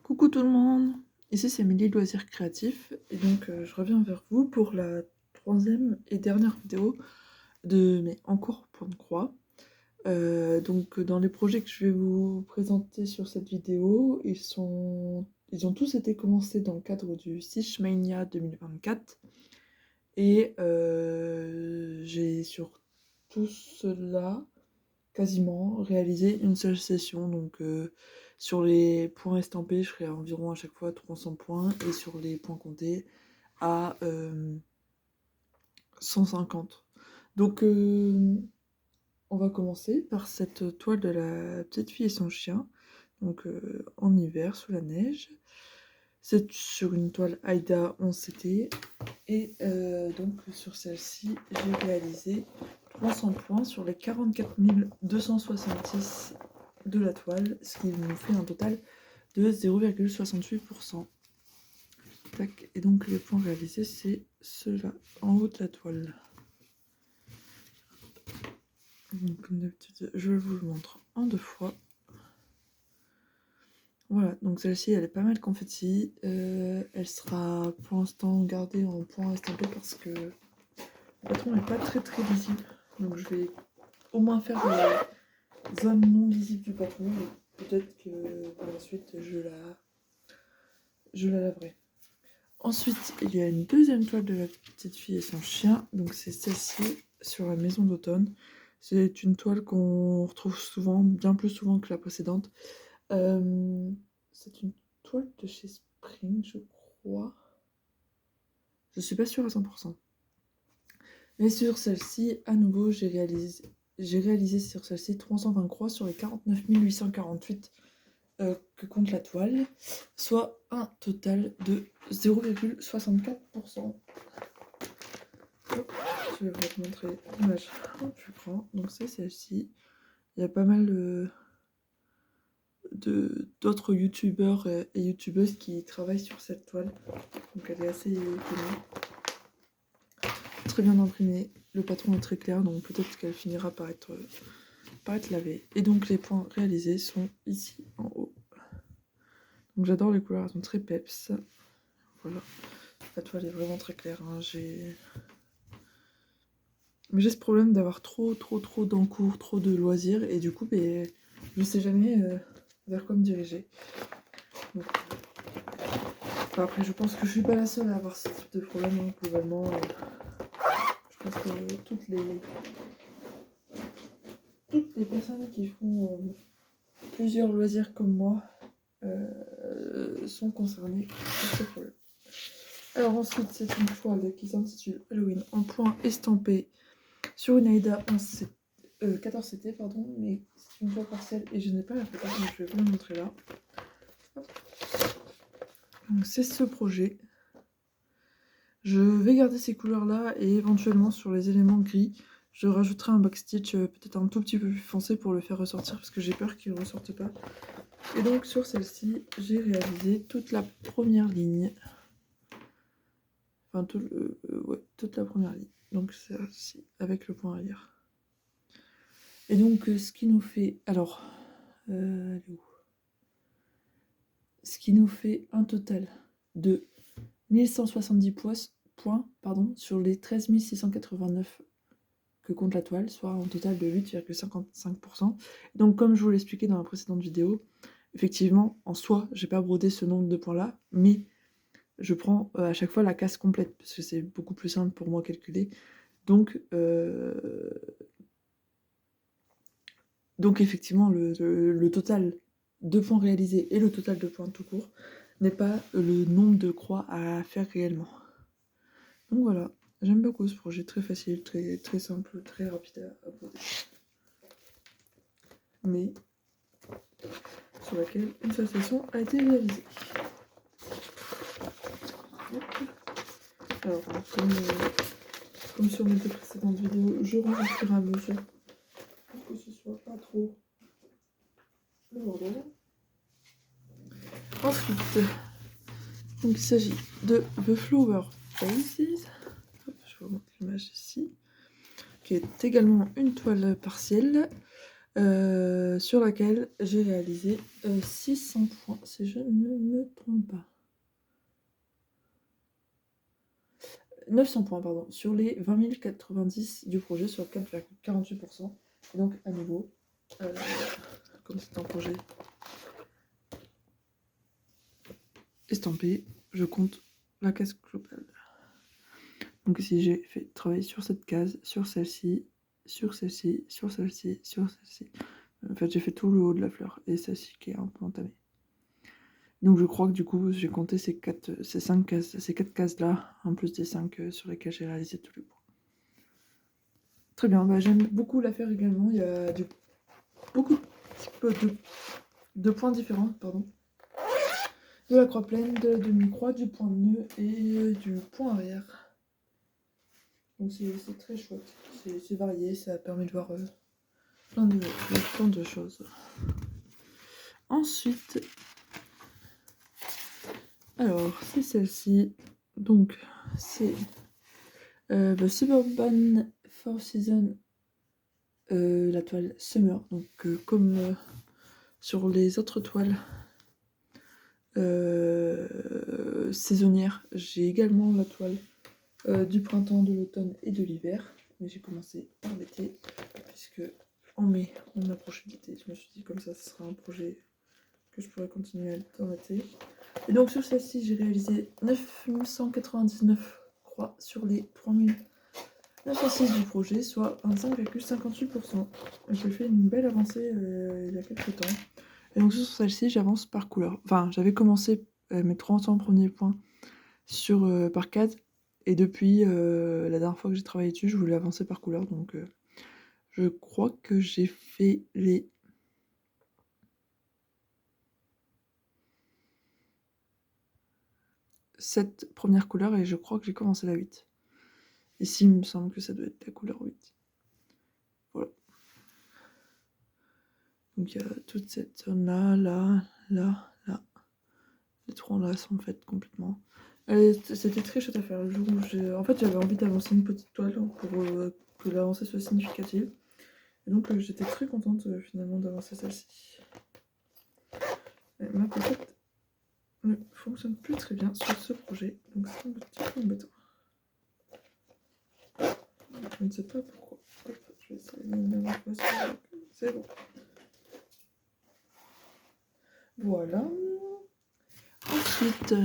Coucou tout le monde, ici c'est Émilie Loisirs Créatifs et donc je reviens vers vous pour la troisième et dernière vidéo de mes En cours point de croix. Donc dans les projets que je vais vous présenter sur cette vidéo, ils ont tous été commencés dans le cadre du Stitchmania 2024 et j'ai sur tout cela quasiment réalisé une seule session. Donc sur les points estampés, je ferai environ à chaque fois 300 points et sur les points comptés à 150. Donc on va commencer par cette toile de la petite fille et son chien, donc en hiver sous la neige. C'est sur une toile Aida 11CT et donc sur celle-ci j'ai réalisé 300 points sur les 44 266 de la toile, ce qui nous fait un total de 0,68%. Tac. Et donc les points réalisés, c'est ceux-là, en haut de la toile. Donc, comme d'habitude, je vous le montre en deux fois. Voilà, donc celle-ci, elle est pas mal confetti. Elle sera pour l'instant gardée en point estampé parce que le patron n'est pas très lisible. Donc je vais au moins faire les zones non lisibles du patron. Peut-être que par la suite, je la laverai. Ensuite, il y a une deuxième toile de la petite fille et son chien. Donc c'est celle-ci sur la maison d'automne. C'est une toile qu'on retrouve souvent, bien plus souvent que la précédente. C'est une toile de chez Spring, je crois. Je suis pas sûre à 100%. Mais sur celle-ci, à nouveau, j'ai réalisé sur celle-ci 320 croix sur les 49 848 que compte la toile, soit un total de 0,64%. Je vais vous montrer l'image en plus grand. Donc c'est celle-ci. Il y a pas mal d'autres youtubeurs et youtubeuses qui travaillent sur cette toile. Donc elle est assez connue. Très bien imprimée. Le patron est très clair, donc peut-être qu'elle finira par être lavée. Et donc les points réalisés sont ici en haut. Donc j'adore les couleurs, elles sont très peps. Voilà. La toile est vraiment très claire. Hein. Mais j'ai ce problème d'avoir trop d'encours, trop de loisirs, et du coup, je ne sais jamais vers quoi me diriger. Donc, après, je pense que je suis pas la seule à avoir ce type de problème, hein, globalement. Je pense que toutes les personnes qui font plusieurs loisirs comme moi sont concernées par ce problème. Alors ensuite, c'est une toile qui s'intitule Halloween en point estampé sur une Aida 14CT, pardon, mais c'est une toile partielle et je n'ai pas la photo, donc je vais vous la montrer là. Donc c'est ce projet. Je vais garder ces couleurs-là et éventuellement sur les éléments gris, je rajouterai un backstitch peut-être un tout petit peu plus foncé pour le faire ressortir parce que j'ai peur qu'il ne ressorte pas. Et donc sur celle-ci, j'ai réalisé toute la première ligne. Enfin, toute la première ligne. Donc celle-ci, avec le point arrière. Et donc ce qui nous fait... Alors, elle est où ? Ce qui nous fait un total de 1170 points sur les 13 689 que compte la toile, soit un total de 8,55%. Donc comme je vous l'expliquais dans la précédente vidéo, effectivement, en soi, j'ai pas brodé ce nombre de points-là, mais je prends à chaque fois la case complète, parce que c'est beaucoup plus simple pour moi à calculer. Donc effectivement, le total de points réalisés et le total de points tout court n'est pas le nombre de croix à faire réellement. Donc voilà, j'aime beaucoup ce projet, très facile, très simple, très rapide à broder. Mais sur laquelle une seule session a été réalisée. Alors, comme sur mes deux précédentes vidéos, je range au fur et à mesure pour que ce soit pas trop le bordel. Ensuite, donc il s'agit de The Flower Faces. Je vous montre l'image ici, qui est également une toile partielle. sur laquelle j'ai réalisé 600 points, si je ne me trompe pas. 900 points, pardon, sur les 20 090 du projet, sur 4,48%. Et donc, à nouveau, comme c'est un projet estampé, je compte la case globale. Donc ici, j'ai fait travailler sur cette case, sur celle-ci, sur celle-ci, sur celle-ci, sur celle-ci. En fait, j'ai fait tout le haut de la fleur, et celle-ci qui est un peu entamée. Donc je crois que du coup, j'ai compté ces 4 cases-là, en plus des 5 sur lesquelles j'ai réalisé tous les points. Très bien, bah, j'aime beaucoup la faire également. Il y a beaucoup de points différents, pardon. De la croix pleine, de la demi-croix, du point de nœud et du point arrière. Donc c'est très chouette, c'est varié, ça permet de voir plein de choses. Ensuite, alors c'est celle-ci. Donc c'est Suburban Four Seasons, la toile Summer. Donc comme sur les autres toiles saisonnières, j'ai également la toile du printemps, de l'automne et de l'hiver. Mais j'ai commencé par l'été, puisque en mai, on approche de l'été. Je me suis dit comme ça, ce sera un projet que je pourrais continuer dans l'été. Et donc sur celle-ci, j'ai réalisé 9199 croix sur les 3906 du projet, soit 25,58%. J'ai fait une belle avancée il y a quelques temps. Et donc sur celle-ci, j'avance par couleur. Enfin, j'avais commencé mes 300 premiers points par case. Et depuis la dernière fois que j'ai travaillé dessus, je voulais avancer par couleur. Donc je crois que j'ai fait les 7 premières couleurs et je crois que j'ai commencé la 8. Ici, il me semble que ça doit être la couleur 8. Voilà. Donc il y a toute cette zone-là, là. Les trois là sont faites complètement. C'était très chouette à faire. Le jour où en fait, j'avais envie d'avancer une petite toile pour que l'avancée soit significative. Et donc j'étais très contente finalement d'avancer celle-ci. Ma pochette ne fonctionne plus très bien sur ce projet, donc c'est un petit peu embêtant. Je ne sais pas pourquoi. Hop, je vais essayer une dernière fois. C'est bon. Voilà. Ensuite,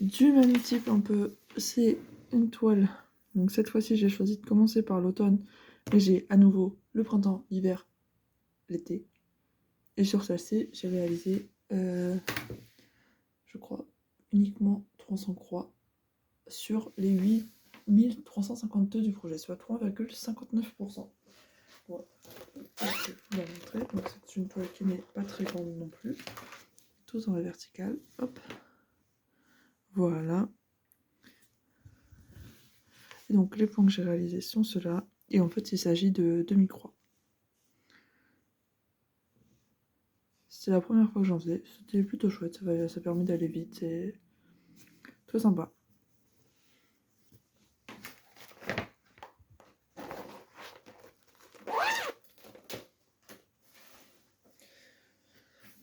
du même type un peu, c'est une toile. Donc cette fois-ci, j'ai choisi de commencer par l'automne, mais j'ai à nouveau le printemps, l'hiver, l'été. Et sur celle-ci, j'ai réalisé, je crois, uniquement 300 croix sur les 8352 du projet, soit 3,59%. Voilà. Je vais vous la montrer. Donc c'est une toile qui n'est pas très grande non plus. Tout dans la verticale. Hop. Voilà. Et donc les points que j'ai réalisés sont ceux-là. Et en fait, il s'agit de demi-croix. C'était la première fois que j'en faisais. C'était plutôt chouette. Ça permet d'aller vite. C'est très sympa.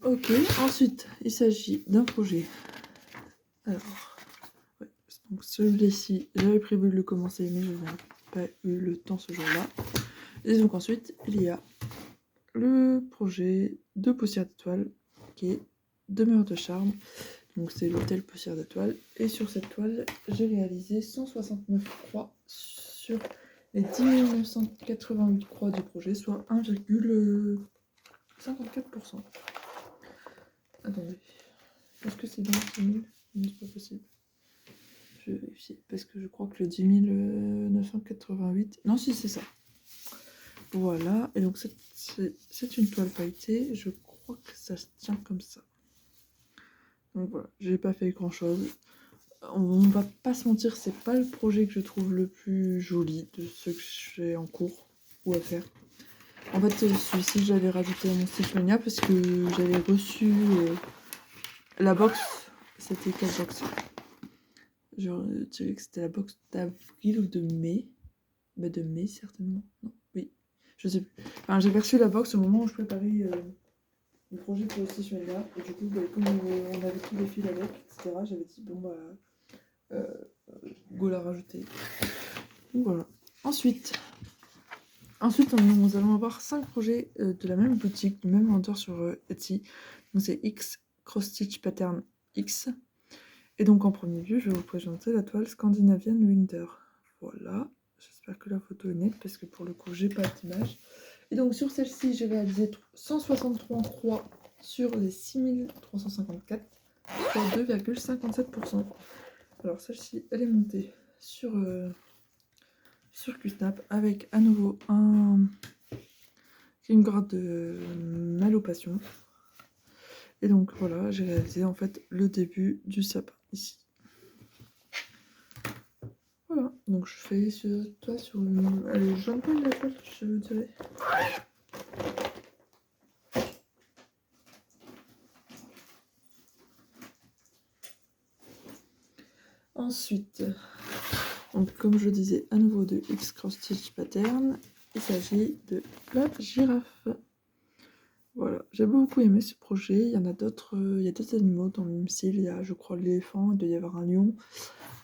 Ok, ensuite, il s'agit d'un projet. Alors, ouais, donc celui-ci, j'avais prévu de le commencer, mais je n'ai pas eu le temps ce jour-là. Et donc ensuite, il y a le projet de Poussière d'étoile, qui est Demeure de charme. Donc c'est l'hôtel Poussière d'étoile. Et sur cette toile, j'ai réalisé 169 croix sur les 10 988 croix du projet, soit 1,54%. Attendez. Est-ce que c'est bien 10 000 ? Non, c'est pas possible. Je vais vérifier. Parce que je crois que le 10 988... Non, si, c'est ça. Voilà. Et donc, c'est une toile pailletée. Je crois que ça se tient comme ça. Donc voilà. J'ai pas fait grand-chose. On va pas se mentir, c'est pas le projet que je trouve le plus joli de ceux que j'ai en cours ou à faire. En fait, celui-ci, je l'avais rajouté à mon Stitchmania parce que j'avais reçu la box. C'était quelle box ? Je dirais que c'était la box d'avril ou de mai. Bah de mai, certainement. Non, oui. Je sais plus. Enfin, j'ai perçu la box au moment où je préparais le projet pour cette semaine-là. Et du coup, bah, comme on avait tous les fils avec, etc., j'avais dit, bon, bah, go la rajouter. Donc voilà. Ensuite, nous allons avoir 5 projets de la même boutique, du même vendeur sur Etsy. Donc c'est X Cross Stitch Pattern X. Et donc en premier lieu, je vais vous présenter la toile Scandinavian Winter. Voilà. J'espère que la photo est nette parce que pour le coup, j'ai pas d'image. Et donc sur celle-ci, j'ai réalisé 163 croix sur les 6354, soit 2,57%. Alors celle-ci, elle est montée sur QSnap avec à nouveau une garde de Malopation. Et donc voilà, j'ai réalisé en fait le début du sapin ici. Voilà, donc je fais sur toi sur le jaune point de la toile, je dirais. Ensuite, donc comme je disais à nouveau de X Cross Stitch Pattern, il s'agit de la girafe. Voilà, j'ai beaucoup aimé ce projet. Il y en a d'autres, il y a d'autres animaux dans le même style. Il y a, je crois, l'éléphant, il doit y avoir un lion.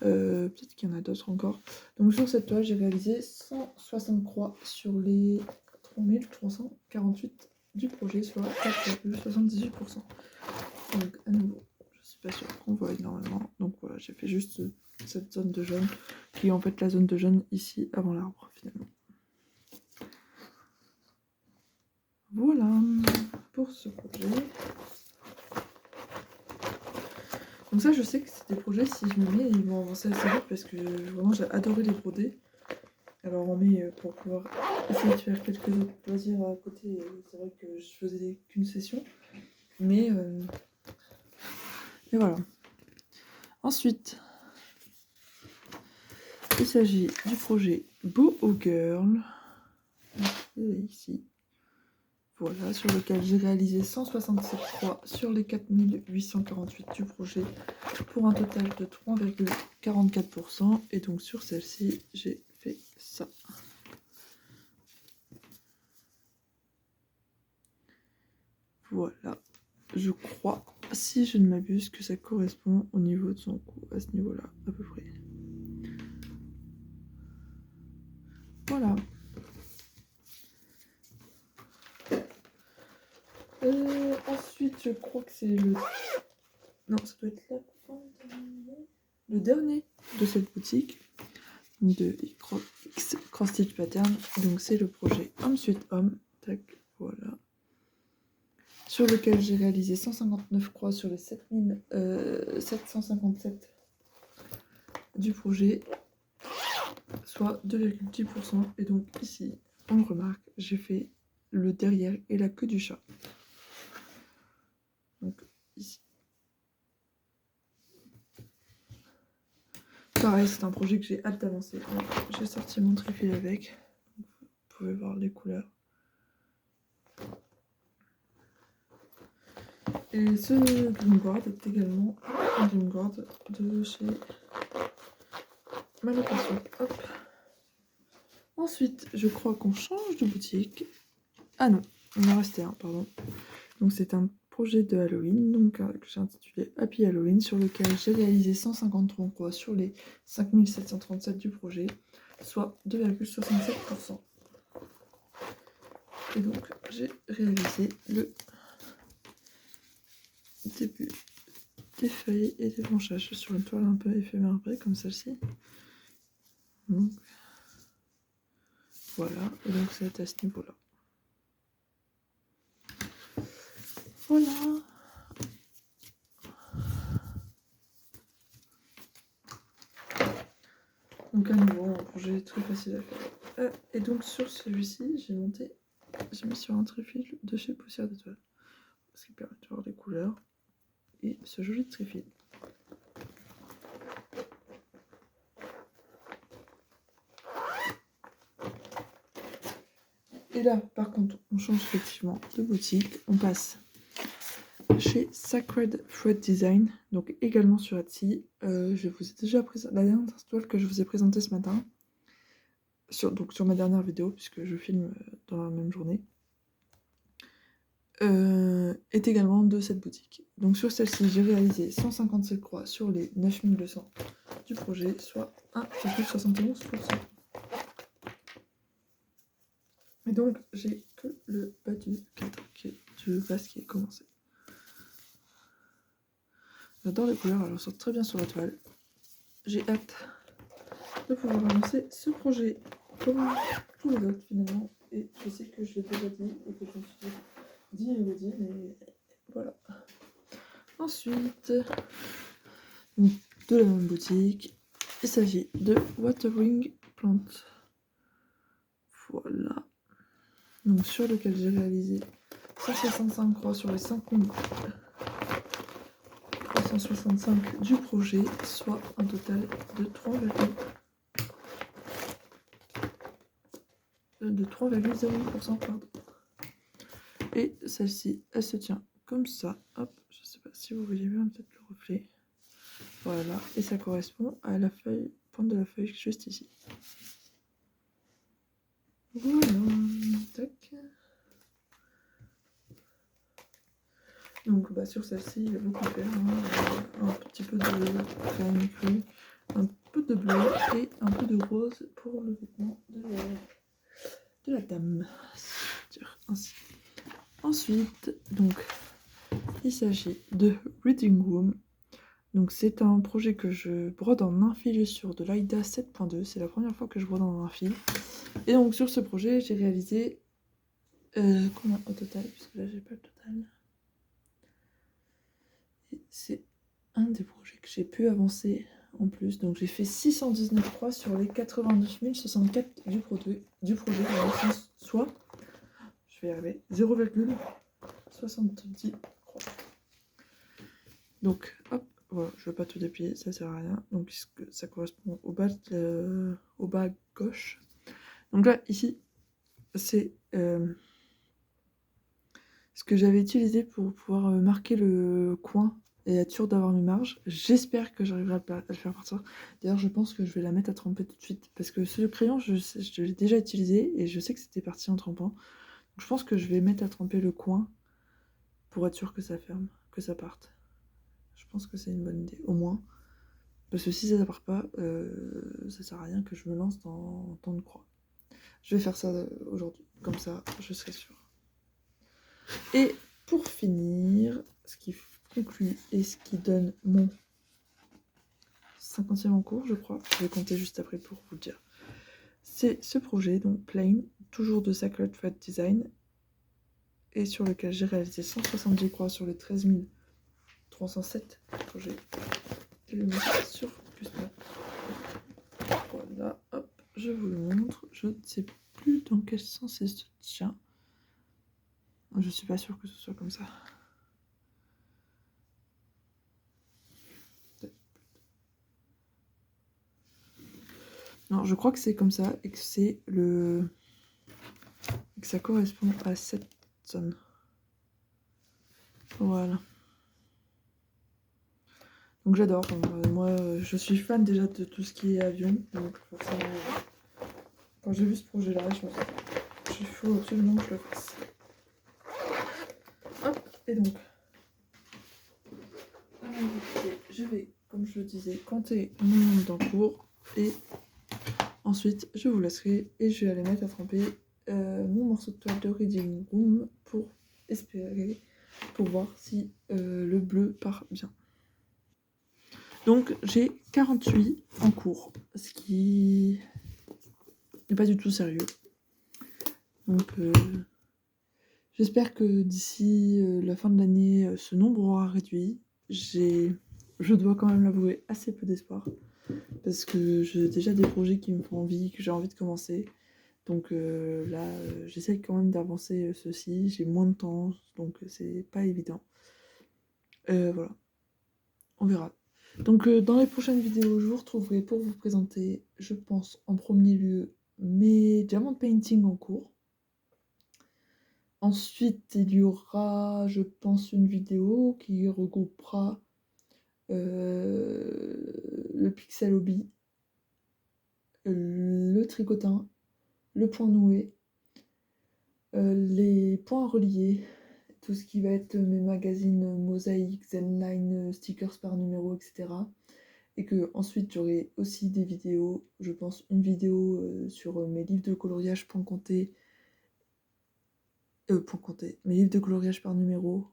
Peut-être qu'il y en a d'autres encore. Donc sur cette toile, j'ai réalisé 160 croix sur les 3348 du projet, soit 4,78%. Donc à nouveau, je suis pas sûre qu'on voit énormément. Donc voilà, j'ai fait juste cette zone de jaune, qui est en fait la zone de jaune ici avant l'arbre finalement. Voilà pour ce projet. Donc ça, je sais que c'est des projets, si je me mets, ils vont avancer assez vite parce que vraiment j'ai adoré les broder. Alors on met pour pouvoir essayer de faire quelques autres loisirs à côté. C'est vrai que je faisais qu'une session, mais voilà. Ensuite, il s'agit du projet Boho Girl, ici. Voilà, sur lequel j'ai réalisé 167 croix sur les 4848 du projet pour un total de 3,44%. Et donc sur celle-ci, j'ai fait ça. Voilà, je crois, si je ne m'abuse, que ça correspond au niveau de son cou, à ce niveau-là, à peu près. Voilà. Ensuite, je crois que c'est le... Non, ça doit être le dernier de cette boutique, de X Cross Stitch Pattern. Donc c'est le projet Homme Suite Homme. Tac, voilà. Sur lequel j'ai réalisé 159 croix sur les 7757 du projet, soit 2,10%. Et donc ici, on remarque, j'ai fait le derrière et la queue du chat. Donc ici. Pareil, c'est un projet que j'ai hâte d'avancer. J'ai sorti mon trifil avec. Vous pouvez voir les couleurs. Et ce Grimguard est également un Grimguard de chez Malopation. Hop. Ensuite, je crois qu'on change de boutique. Ah non, il en restait un, pardon. Donc c'est un projet de Halloween, donc que j'ai intitulé Happy Halloween, sur lequel j'ai réalisé 153 croix sur les 5737 du projet, soit 2,67%. Et donc j'ai réalisé le début des feuilles et des branchages sur une toile un peu éphémère comme celle-ci. Donc voilà, et donc c'est à ce niveau-là. Voilà. Donc à nouveau, un projet très facile à faire. Et donc sur celui-ci, j'ai mis sur un trifil de chez Poussière d'étoile, ce qui permet de voir les couleurs et ce joli trifil. Et là, par contre, on change effectivement de boutique. On passe chez Sacred Thread Design, donc également sur Etsy. Je vous ai déjà présenté la dernière toile que je vous ai présentée ce matin. sur ma dernière vidéo, puisque je filme dans la même journée, est également de cette boutique. Donc sur celle-ci, j'ai réalisé 157 croix sur les 9200 du projet, soit 1,71%. Et donc j'ai que le bas du cadre du base qui est commencé. J'adore les couleurs, elles ressortent très bien sur la toile. J'ai hâte de pouvoir lancer ce projet comme tous les autres finalement. Et je sais que je l'ai déjà dit et que je me suis dit et redit, mais voilà. Ensuite, de la même boutique, il s'agit de Watering Plant. Voilà. Donc sur lequel j'ai réalisé 165 croix sur les 5365 du projet, soit un total de 3,08%. Pardon. Et celle-ci, elle se tient comme ça. Hop, je sais pas si vous voyez bien, peut-être le reflet. Voilà, et ça correspond à la feuille, pointe de la feuille juste ici. Voilà, tac. Donc sur celle-ci, il y a beaucoup à faire. Un petit peu de crème crue, un peu de bleu et un peu de rose pour le vêtement de la dame. Dire ainsi. Ensuite, donc, il s'agit de Reading Room. Donc c'est un projet que je brode en un fil sur de l'Aïda 7.2. C'est la première fois que je brode en un fil. Et donc sur ce projet, j'ai réalisé combien au total, puisque là j'ai pas le total. C'est un des projets que j'ai pu avancer en plus. Donc j'ai fait 619 croix sur les 89 064 du projet, soit, je vais y arriver, 0,70 croix. Donc hop, voilà, je ne vais pas tout déplier, ça sert à rien. Donc ça correspond au bas gauche. Donc là, ici, c'est ce que j'avais utilisé pour pouvoir marquer le coin et être sûr d'avoir mes marges. J'espère que j'arriverai à le faire partir. D'ailleurs, je pense que je vais la mettre à tremper tout de suite. Parce que ce crayon, je l'ai déjà utilisé et je sais que c'était parti en trempant. Donc, je pense que je vais mettre à tremper le coin pour être sûr que ça ferme, que ça parte. Je pense que c'est une bonne idée, au moins. Parce que si ça ne part pas, ça sert à rien que je me lance dans tant de croix. Je vais faire ça aujourd'hui. Comme ça, je serai sûre. Et pour finir, ce qui conclut et ce qui donne mon 50e en cours, je crois, je vais compter juste après pour vous le dire, c'est ce projet, donc Plain, toujours de Sacred Thread Design, et sur lequel j'ai réalisé 170 croix sur les 13 307 projets. Et le mettre sur Custom. Voilà, hop, je vous le montre. Je ne sais plus dans quel sens il se tient. Je suis pas sûre que ce soit comme ça. Non, je crois que c'est comme ça et que c'est le... que ça correspond à cette zone. Voilà. Donc j'adore. Moi, je suis fan déjà de tout ce qui est avion. Donc forcément, quand j'ai vu ce projet-là, je me suis dit, il faut absolument que je le fasse. Hop, et donc, je vais, comme je le disais, compter mon nombre d'encours et ensuite je vous laisserai et je vais aller mettre à tremper mon morceau de toile de Reading Room pour espérer, pour voir si le bleu part bien. Donc j'ai 48 en cours, ce qui n'est pas du tout sérieux. Donc j'espère que d'ici la fin de l'année, ce nombre aura réduit. Je dois quand même l'avouer, assez peu d'espoir. Parce que j'ai déjà des projets qui me font envie, que j'ai envie de commencer. Donc là, j'essaye quand même d'avancer ceci. J'ai moins de temps, donc c'est pas évident. Voilà, on verra. Donc dans les prochaines vidéos, je vous retrouverai pour vous présenter, je pense, en premier lieu, mes diamant painting en cours. Ensuite, il y aura, je pense, une vidéo qui regroupera le pixel hobby, le tricotin le point noué, les points reliés, tout ce qui va être mes magazines mosaïques, Zenline, stickers par numéro, etc. Et que ensuite j'aurai aussi des vidéos, je pense une vidéo sur mes livres de coloriage mes livres de coloriage par numéro,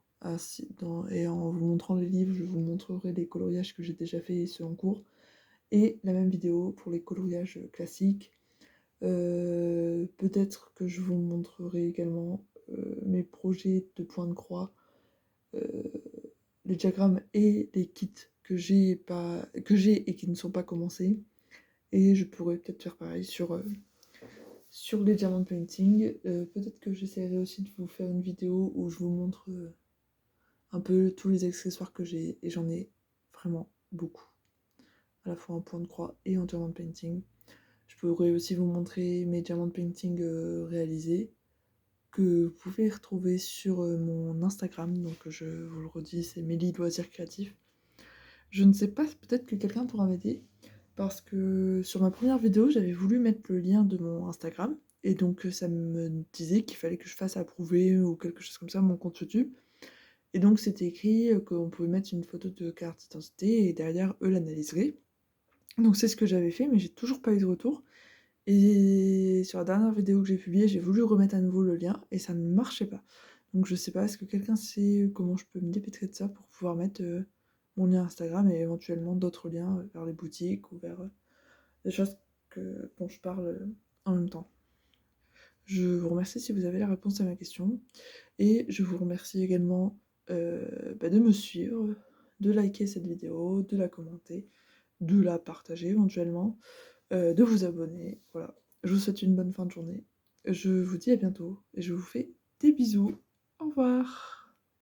et en vous montrant les livres, je vous montrerai les coloriages que j'ai déjà fait et ceux en cours, et la même vidéo pour les coloriages classiques. Peut-être que je vous montrerai également mes projets de point de croix, les diagrammes et les kits que j'ai et qui ne sont pas commencés. Et je pourrais peut-être faire pareil sur les diamond painting. Peut-être que j'essaierai aussi de vous faire une vidéo où je vous montre un peu tous les accessoires que j'ai, et j'en ai vraiment beaucoup, à la fois en point de croix et en diamond painting. Je pourrais aussi vous montrer mes diamond painting réalisés, que vous pouvez retrouver sur mon Instagram. Donc je vous le redis, c'est Mélie Loisirs Créatifs. Je ne sais pas, peut-être que quelqu'un pourra m'aider, parce que sur ma première vidéo, j'avais voulu mettre le lien de mon Instagram, et donc ça me disait qu'il fallait que je fasse approuver ou quelque chose comme ça mon compte YouTube. Et donc c'était écrit qu'on pouvait mettre une photo de carte d'identité et derrière eux l'analyseraient. Donc c'est ce que j'avais fait, mais j'ai toujours pas eu de retour. Et sur la dernière vidéo que j'ai publiée, j'ai voulu remettre à nouveau le lien et ça ne marchait pas. Donc je sais pas, est-ce que quelqu'un sait comment je peux me dépêtrer de ça pour pouvoir mettre mon lien Instagram et éventuellement d'autres liens vers les boutiques ou vers des choses dont je parle en même temps. Je vous remercie si vous avez la réponse à ma question, et je vous remercie également de me suivre, de liker cette vidéo, de la commenter, de la partager éventuellement, de vous abonner. Voilà. Je vous souhaite une bonne fin de journée. Je vous dis à bientôt et je vous fais des bisous. Au revoir.